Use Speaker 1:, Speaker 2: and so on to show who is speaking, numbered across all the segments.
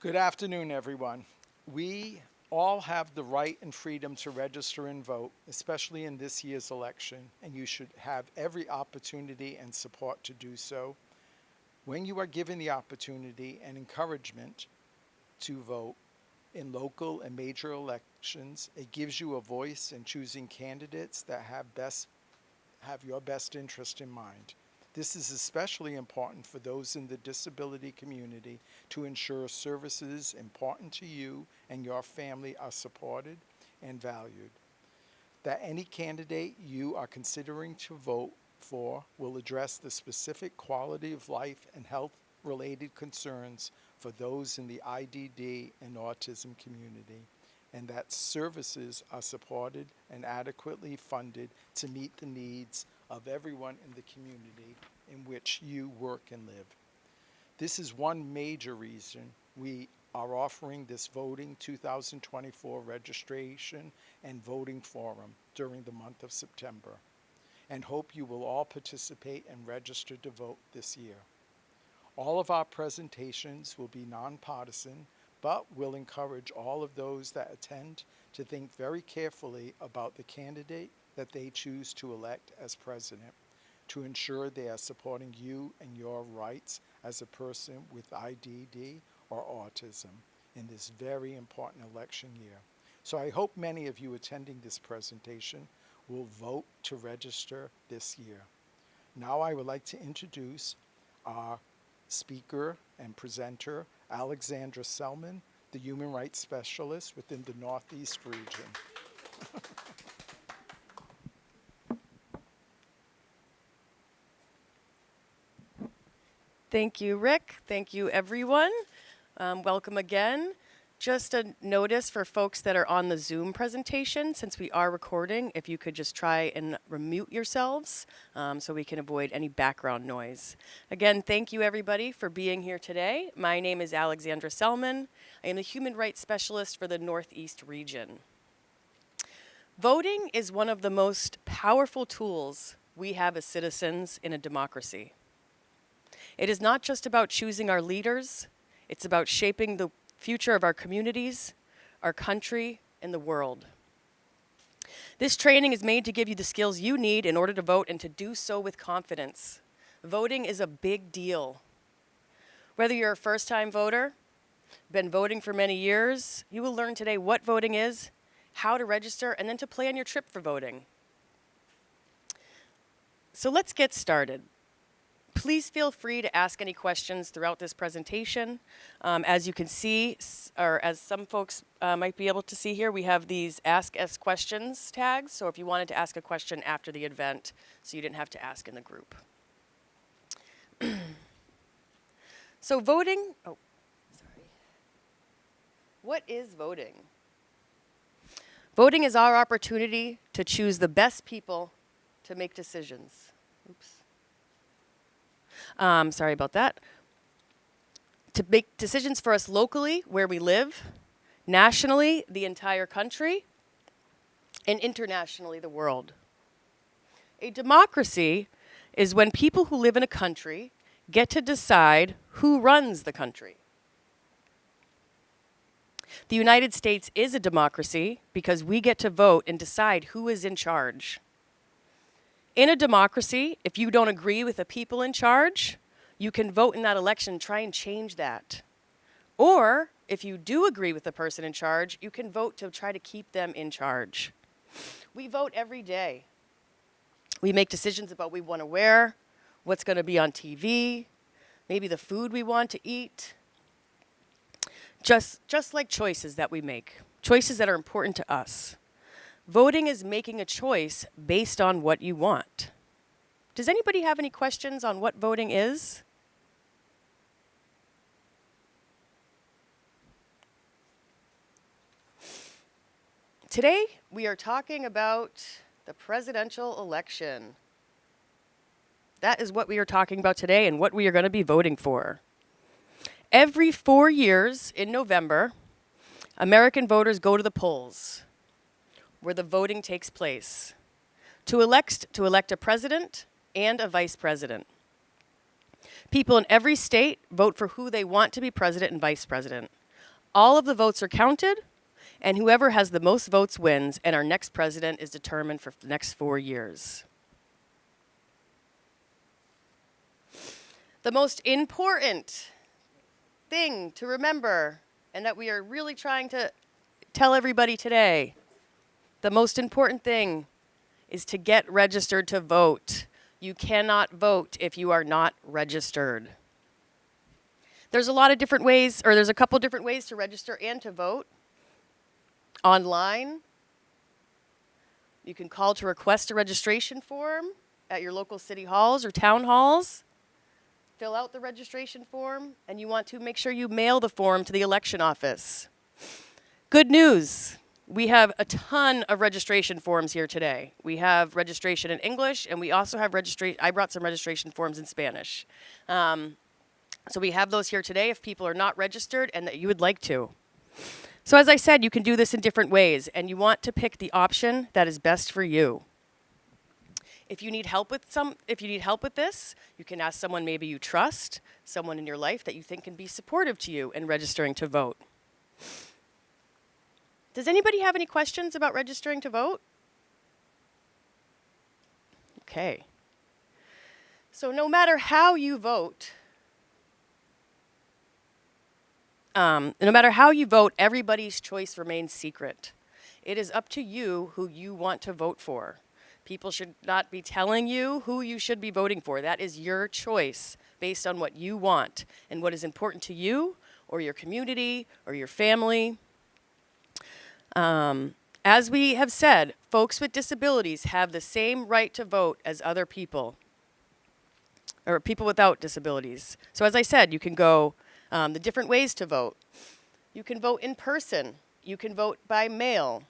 Speaker 1: Good afternoon, everyone. We all have the right and freedom to register and vote, especially in this year's election, and you should have every opportunity and support to do so. When you are given the opportunity and encouragement to vote in local and major elections, it gives you a voice in choosing candidates that have your best interest in mind. This is especially important for those in the disability community to ensure services important to you and your family are supported and valued. That any candidate you are considering to vote for will address the specific quality of life and health related concerns for those in the IDD and autism community, and that services are supported and adequately funded to meet the needs of everyone in the community in which you work and live. This is one major reason we are offering this Voting 2024 registration and voting forum during the month of September, and hope you will all participate and register to vote this year. All of our presentations will be nonpartisan, but will encourage all of those that attend to think very carefully about the candidate that they choose to elect as president, to ensure they are supporting you and your rights as a person with IDD or autism in this very important election year. So I hope many of you attending this presentation will vote to register this year. Now I would like to introduce our speaker and presenter, Alexandra Selman, the Human Rights Specialist within the Northeast region.
Speaker 2: Thank you, Rick. Thank you, everyone. Welcome again. Just a notice for folks that are on the Zoom presentation, since we are recording, if you could just try and remute yourselves so we can avoid any background noise. Again, thank you, everybody, for being here today. My name is Alexandra Selman. I am the Human Rights Specialist for the Northeast region. Voting is one of the most powerful tools we have as citizens in a democracy. It is not just about choosing our leaders, it's about shaping the future of our communities, our country, and the world. This training is made to give you the skills you need in order to vote and to do so with confidence. Voting is a big deal. Whether you're a first-time voter, been voting for many years, you will learn today what voting is, how to register, and then to plan your trip for voting. So let's get started. Please feel free to ask any questions throughout this presentation. As you can see, or as some folks might be able to see here, we have these Ask Us Questions tags. So if you wanted to ask a question after the event, so you didn't have to ask in the group. So voting, What is voting? Voting is our opportunity to choose the best people to make decisions. Sorry about that. To make decisions for us locally, where we live, nationally, the entire country, and internationally, the world. A democracy is when people who live in a country get to decide who runs the country. The United States is a democracy because we get to vote and decide who is in charge. In a democracy, if you don't agree with the people in charge, you can vote in that election and try and change that. Or, if you do agree with the person in charge, you can vote to try to keep them in charge. We vote every day. We make decisions about what we want to wear, what's going to be on TV, maybe the food we want to eat. Just like choices that we make, choices that are important to us. Voting is making a choice based on what you want. Does anybody have any questions on what voting is? Today, we are talking about the presidential election. That is what we are talking about today and what we are going to be voting for. Every 4 years in November, American voters go to the polls, where the voting takes place, to elect a president and a vice president. People in every state vote for who they want to be president and vice president. All of the votes are counted, and whoever has the most votes wins, and our next president is determined for the next 4 years. The most important thing to remember, and that we are really trying to tell everybody today, the most important thing is to get registered to vote. You cannot vote if you are not registered. There's a lot of different ways, or there's a couple different ways to register and to vote. Online, you can call to request a registration form at your local city halls or town halls. Fill out the registration form, and you want to make sure you mail the form to the election office. Good news. We have a ton of registration forms here today. We have registration in English, and we also have registration. I brought some registration forms in Spanish. So we have those here today if people are not registered and that you would like to. So as I said, you can do this in different ways, and you want to pick the option that is best for you. If you need help with this, you can ask someone maybe you trust, someone in your life that you think can be supportive to you in registering to vote. Does anybody have any questions about registering to vote? Okay. So no matter how you vote, everybody's choice remains secret. It is up to you who you want to vote for. People should not be telling you who you should be voting for. That is your choice based on what you want and what is important to you or your community or your family. As we have said, folks with disabilities have the same right to vote as other people, or people without disabilities. So as I said, you can go the different ways to vote. You can vote in person. You can vote by mail.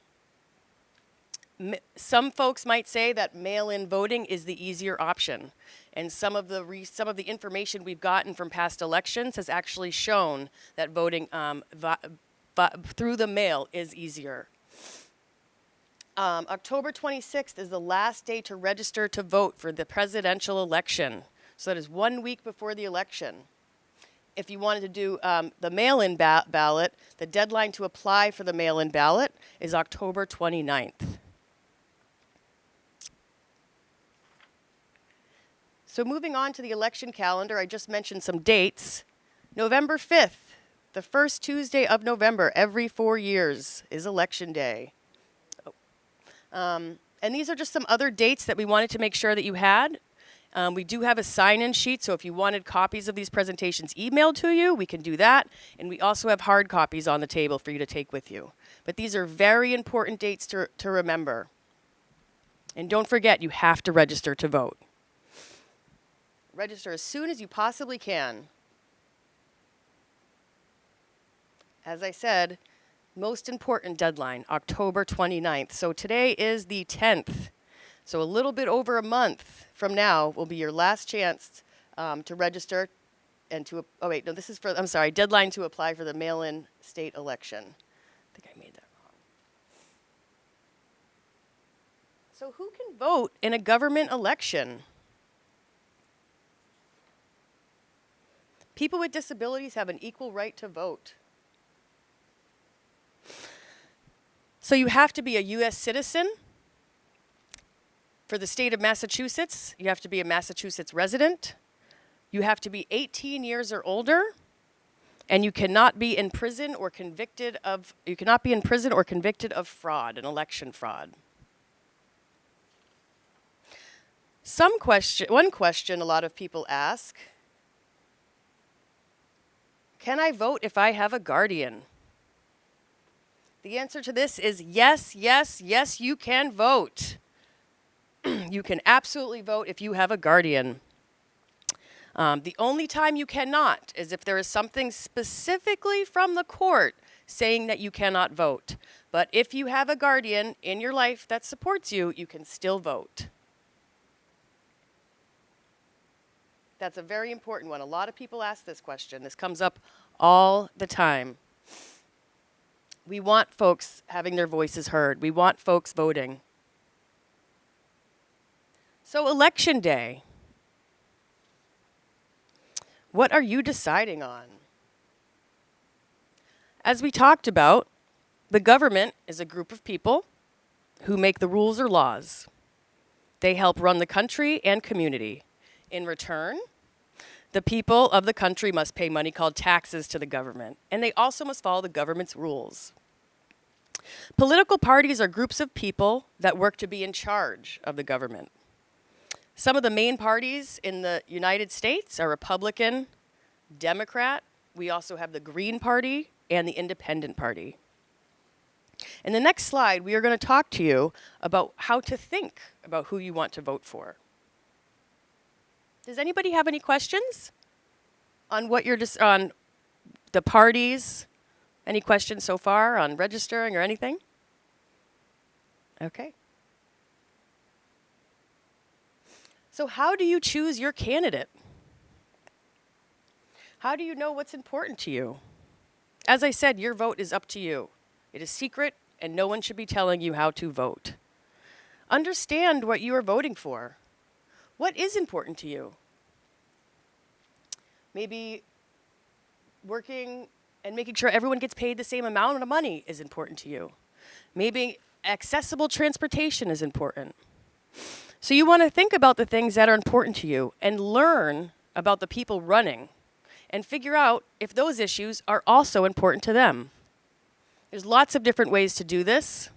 Speaker 2: Some folks might say that mail-in voting is the easier option, and some of the information we've gotten from past elections has actually shown that voting through the mail is easier. October 26th is the last day to register to vote for the presidential election. So that is 1 week before the election. If you wanted to do the mail-in ballot, the deadline to apply for the mail-in ballot is October 29th. So moving on to the election calendar, I just mentioned some dates. November 5th, the first Tuesday of November, every 4 years, is Election Day. And these are just some other dates that we wanted to make sure that you had. We do have a sign-in sheet, so if you wanted copies of these presentations emailed to you, we can do that. And we also have hard copies on the table for you to take with you. But these are very important dates to remember. And don't forget, you have to register to vote. Register as soon as you possibly can. As I said, most important deadline, October 29th. So today is the 10th. So a little bit over a month from now will be your last chance to register and to, deadline to apply for the mail-in state election. I think I made that wrong. So who can vote in a government election? People with disabilities have an equal right to vote. So you have to be a U.S. citizen. For the state of Massachusetts, you have to be a Massachusetts resident. You have to be 18 years or older, and you cannot be in prison or convicted of fraud, an election fraud. One question a lot of people ask: can I vote if I have a guardian? The answer to this is yes, yes, yes, you can vote. You can absolutely vote if you have a guardian. The only time you cannot is if there is something specifically from the court saying that you cannot vote. But if you have a guardian in your life that supports you, you can still vote. That's a very important one. A lot of people ask this question. This comes up all the time. We want folks having their voices heard. We want folks voting. So Election Day. What are you deciding on? As we talked about, the government is a group of people who make the rules or laws. They help run the country and community. In return, the people of the country must pay money called taxes to the government, and they also must follow the government's rules. Political parties are groups of people that work to be in charge of the government. Some of the main parties in the United States are Republican, Democrat. We also have the Green Party and the Independent Party. In the next slide, we are going to talk to you about how to think about who you want to vote for. Does anybody have any questions on what you're just on the parties? Any questions so far on registering or anything? Okay. So how do you choose your candidate? How do you know what's important to you? As I said, your vote is up to you. It is secret, and no one should be telling you how to vote. Understand what you are voting for. What is important to you? Maybe working and making sure everyone gets paid the same amount of money is important to you. Maybe accessible transportation is important. So you want to think about the things that are important to you and learn about the people running and figure out if those issues are also important to them. There's lots of different ways to do this.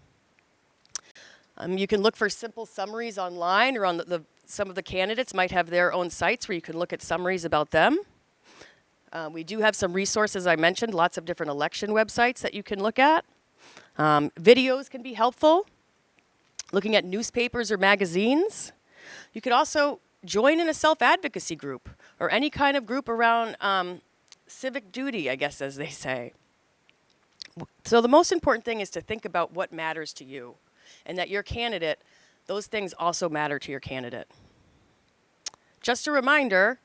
Speaker 2: You can look for simple summaries online, or on some of the candidates might have their own sites where you can look at summaries about them. We do have some resources, I mentioned, lots of different election websites that you can look at. Videos can be helpful. Looking at newspapers or magazines. You could also join in a self-advocacy group or any kind of group around civic duty, I guess, as they say. So the most important thing is to think about what matters to you, and that your candidate, those things also matter to your candidate. Just a reminder,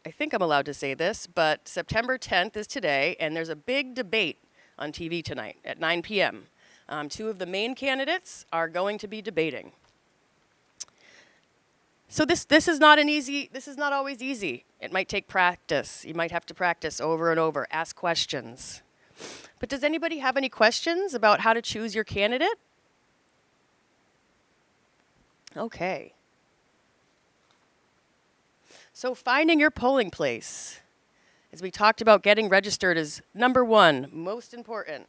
Speaker 2: I think I'm allowed to say this, but September 10th is today, and there's a big debate on TV tonight at 9 p.m. Two of the main candidates are going to be debating. So this is not always easy. It might take practice. You might have to practice over and over, ask questions. But does anybody have any questions about how to choose your candidate? Okay. So finding your polling place, as we talked about, getting registered is number one, most important.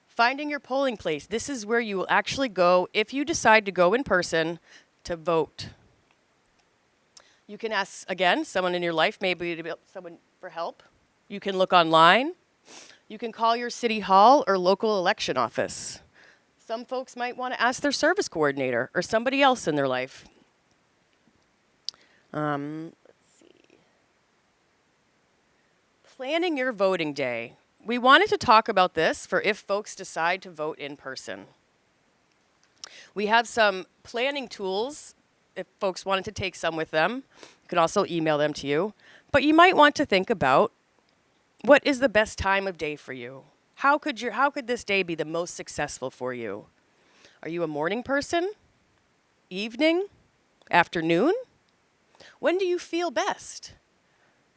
Speaker 2: Finding your polling place. This is where you will actually go if you decide to go in person to vote. You can ask, again, someone in your life, maybe someone for help. You can look online. You can call your city hall or local election office. Some folks might want to ask their service coordinator or somebody else in their life. Let's see. Planning your voting day. We wanted to talk about this for if folks decide to vote in person. We have some planning tools if folks wanted to take some with them. You can also email them to you. But you might want to think about what is the best time of day for you? How could this day be the most successful for you? Are you a morning person? Evening? Afternoon? When do you feel best?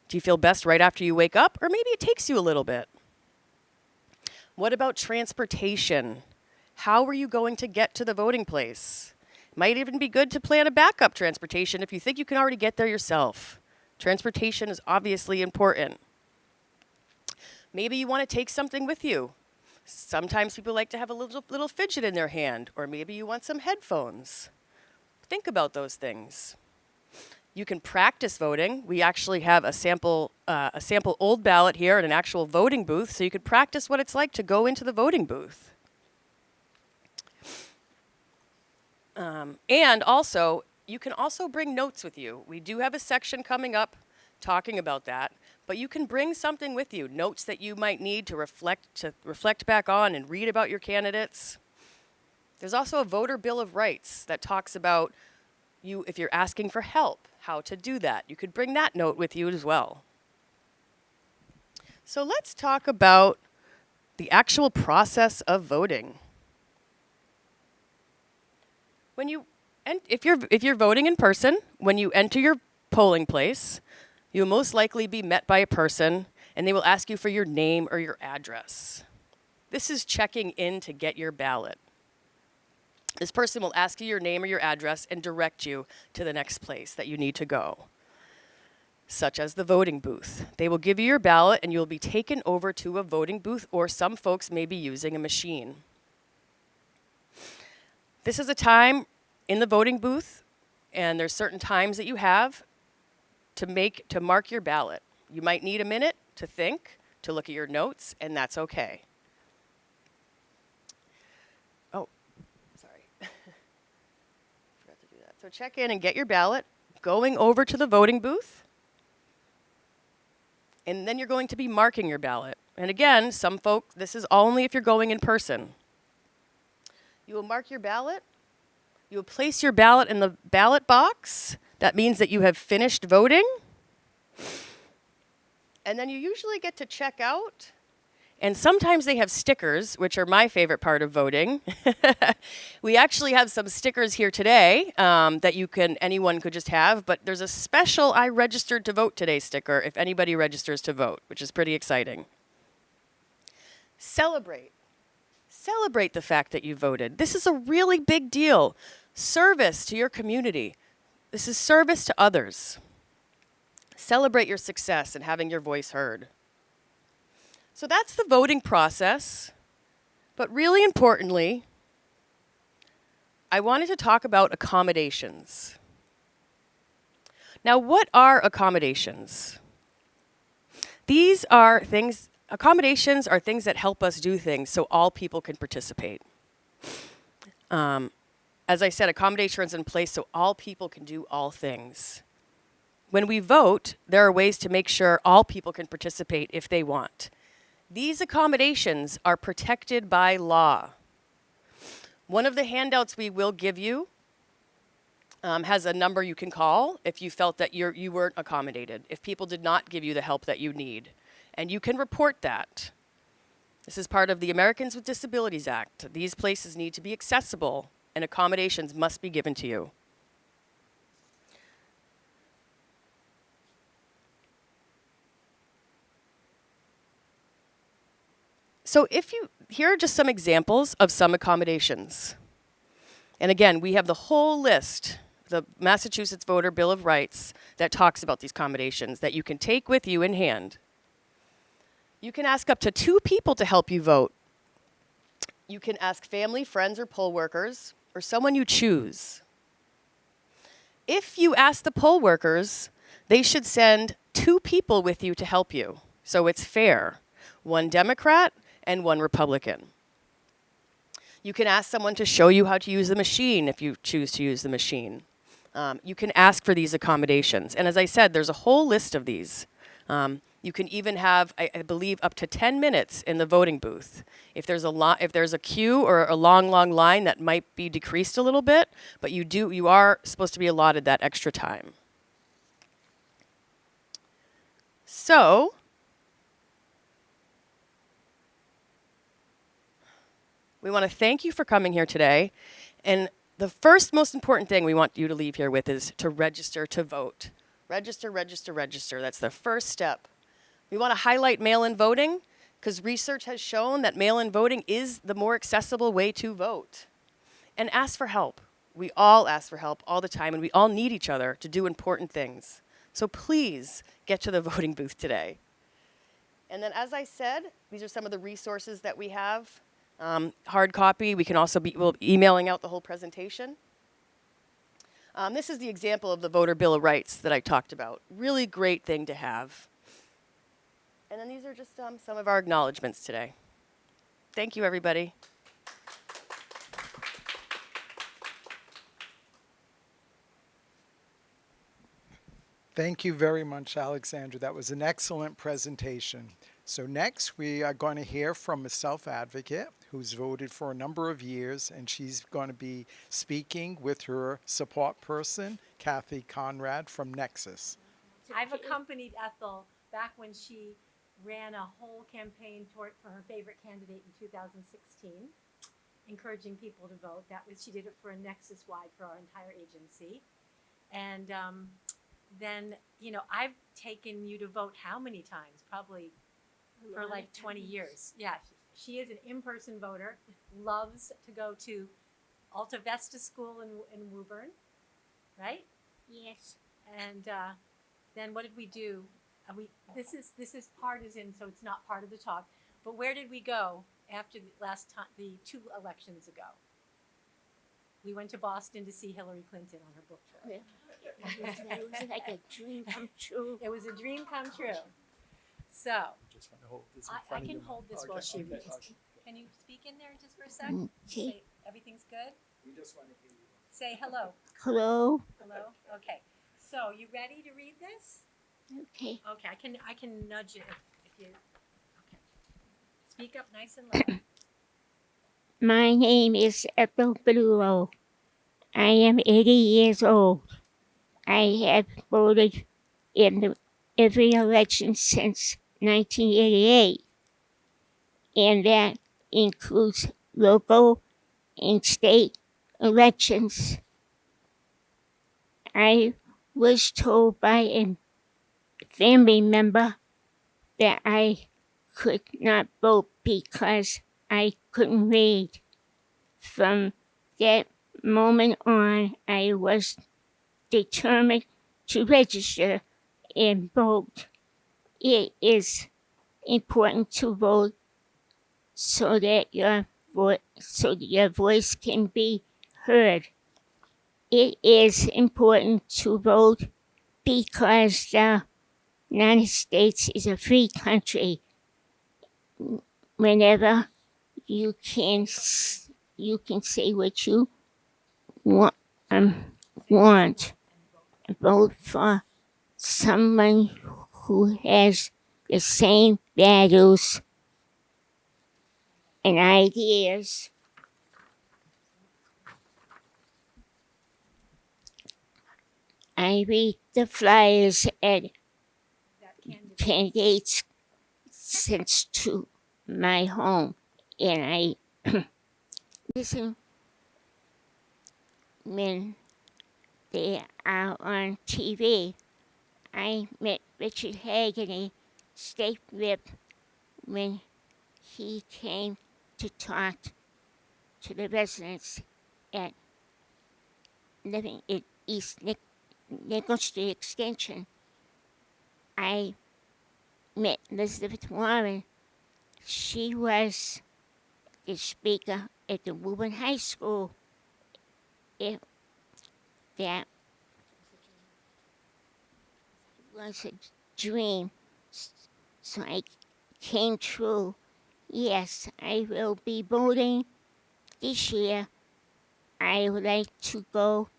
Speaker 2: Do you feel best right after you wake up? Or maybe it takes you a little bit. What about transportation? How are you going to get to the voting place? Might even be good to plan a backup transportation if you think you can already get there yourself. Transportation is obviously important. Maybe you want to take something with you. Sometimes people like to have a little fidget in their hand, or maybe you want some headphones. Think about those things. You can practice voting. We actually have a sample old ballot here and an actual voting booth, so you could practice what it's like to go into the voting booth. And also, you can also bring notes with you. We do have a section coming up talking about that, but you can bring something with you, notes that you might need to reflect back on and read about your candidates. There's also a voter bill of rights that talks about you, if you're asking for help, how to do that. You could bring that note with you as well. So let's talk about the actual process of voting. If you're voting in person, when you enter your polling place, you'll most likely be met by a person, and they will ask you for your name or your address. This is checking in to get your ballot. This person will ask you your name or your address and direct you to the next place that you need to go, such as the voting booth. They will give you your ballot and you'll be taken over to a voting booth, or some folks may be using a machine. This is a time in the voting booth, and there's certain times that you have to mark your ballot. You might need a minute to think, to look at your notes, and that's okay. Oh, sorry. Forgot to do that. So check in and get your ballot, going over to the voting booth, and then you're going to be marking your ballot. And again, some folk, this is only if you're going in person. You will mark your ballot. You will place your ballot in the ballot box. That means that you have finished voting. And then you usually get to check out. And sometimes they have stickers, which are my favorite part of voting. We actually have some stickers here today that anyone could just have, but there's a special I registered to vote today sticker if anybody registers to vote, which is pretty exciting. Celebrate. Celebrate the fact that you voted. This is a really big deal. Service to your community. This is service to others. Celebrate your success and having your voice heard. So that's the voting process. But really importantly, I wanted to talk about accommodations. Now, what are accommodations? Accommodations are things that help us do things so all people can participate. As I said, accommodations are in place so all people can do all things. When we vote, there are ways to make sure all people can participate if they want. These accommodations are protected by law. One of the handouts we will give you has a number you can call if you felt that you weren't accommodated, if people did not give you the help that you need. And you can report that. This is part of the Americans with Disabilities Act. These places need to be accessible, and accommodations must be given to you. So here are just some examples of some accommodations. And again, we have the whole list, the Massachusetts Voter Bill of Rights, that talks about these accommodations that you can take with you in hand. You can ask up to 2 people to help you vote. You can ask family, friends, or poll workers, or someone you choose. If you ask the poll workers, they should send 2 people with you to help you. So it's fair. 1 Democrat and 1 Republican. You can ask someone to show you how to use the machine if you choose to use the machine. You can ask for these accommodations. And as I said, there's a whole list of these. You can even have, I believe, up to 10 minutes in the voting booth. If there's a queue or a long line, that might be decreased a little bit, but you are supposed to be allotted that extra time. So, we want to thank you for coming here today. And the first most important thing we want you to leave here with is to register to vote. Register, register, register. That's the first step. We want to highlight mail-in voting because research has shown that mail-in voting is the more accessible way to vote. And ask for help. We all ask for help all the time, and we all need each other to do important things. So please get to the voting booth today. And then, as I said, these are some of the resources that we have. Hard copy. We'll be emailing out the whole presentation. This is the example of the Voter Bill of Rights that I talked about. Really great thing to have. And then these are just some of our acknowledgments today. Thank you, everybody.
Speaker 1: Thank you very much, Alexandra. That was an excellent presentation. So next, we are going to hear from a self-advocate who's voted for a number of years, and she's going to be speaking with her support person, Kathy Conrad from Nexus.
Speaker 3: I've accompanied Ethel back when she ran a whole campaign for her favorite candidate in 2016, encouraging people to vote. She did it for a Nexus-wide for our entire agency. And then, you know, I've taken you to vote how many times? Probably for like 20 years. Yeah, she is an in-person voter, loves to go to Alta Vesta School in Woburn, right?
Speaker 4: Yes.
Speaker 3: And then what did we do? This is partisan, so it's not part of the talk. But where did we go after the last time, the 2 elections ago? We went to Boston to see Hillary Clinton on her book tour.
Speaker 4: It was like a dream come true.
Speaker 3: It was a dream come true. So
Speaker 1: Just want to hold this in
Speaker 3: I
Speaker 1: front of
Speaker 3: can
Speaker 1: your
Speaker 3: hold
Speaker 1: mouth.
Speaker 3: this while she reads.
Speaker 1: Okay.
Speaker 3: Can you speak in there just for a sec?
Speaker 4: Okay.
Speaker 3: Say everything's good.
Speaker 1: We just want to hear you.
Speaker 3: Say hello.
Speaker 4: Hello.
Speaker 3: Hello. Okay. So you ready to read this?
Speaker 4: Okay.
Speaker 3: Okay. I can nudge it if you. Okay. Speak up nice and loud.
Speaker 4: My name is Ethel Belulo. I am 80 years old. I have voted in every election since 1988, and that includes local and state elections. I was told by a family member that I could not vote because I couldn't read. From that moment on, I was determined to register and vote. It is important to vote so that your voice can be heard. It is important to vote because the United States is a free country. Whenever you can say what you want. Vote for someone who has the same values and ideas. I read the flyers at
Speaker 3: That candidate.
Speaker 4: candidates sent to my home, and I listen when they are on TV. I met Richard Hagerty, state rep, when he came to talk to the residents at living at East Nickel Street Extension. I met Elizabeth Warren. She was the speaker at the Woburn High School. That was a dream, so I came true. Yes, I will be voting this year. I would like to go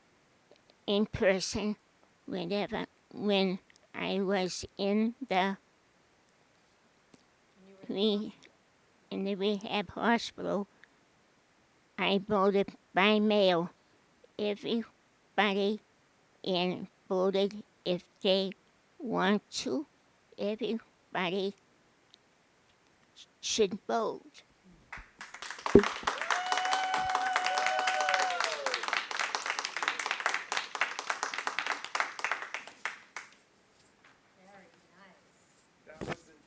Speaker 4: in person when I was in the rehab hospital. I voted by mail. Everybody and voted if they want to. Everybody should vote.
Speaker 3: Very nice.
Speaker 1: That was an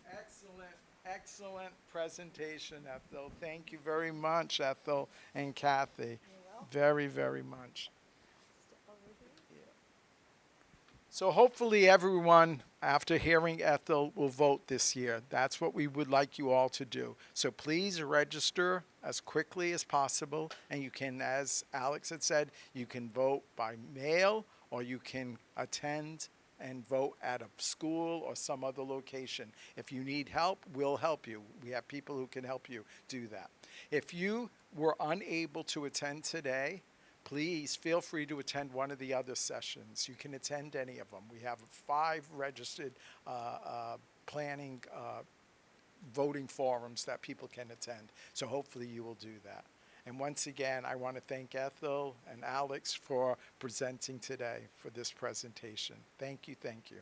Speaker 1: excellent presentation, Ethel. Thank you very much, Ethel and Kathy. Very, very much. So hopefully everyone, after hearing Ethel, will vote this year. That's what we would like you all to do. So please register as quickly as possible. And you can, as Alex had said, you can vote by mail or you can attend and vote at a school or some other location. If you need help, we'll help you. We have people who can help you do that. If you were unable to attend today, please feel free to attend one of the other sessions. You can attend any of them. We have 5 registered planning voting forums that people can attend. So hopefully you will do that. And once again, I want to thank Ethel and Alex for presenting today for this presentation. Thank you, thank you.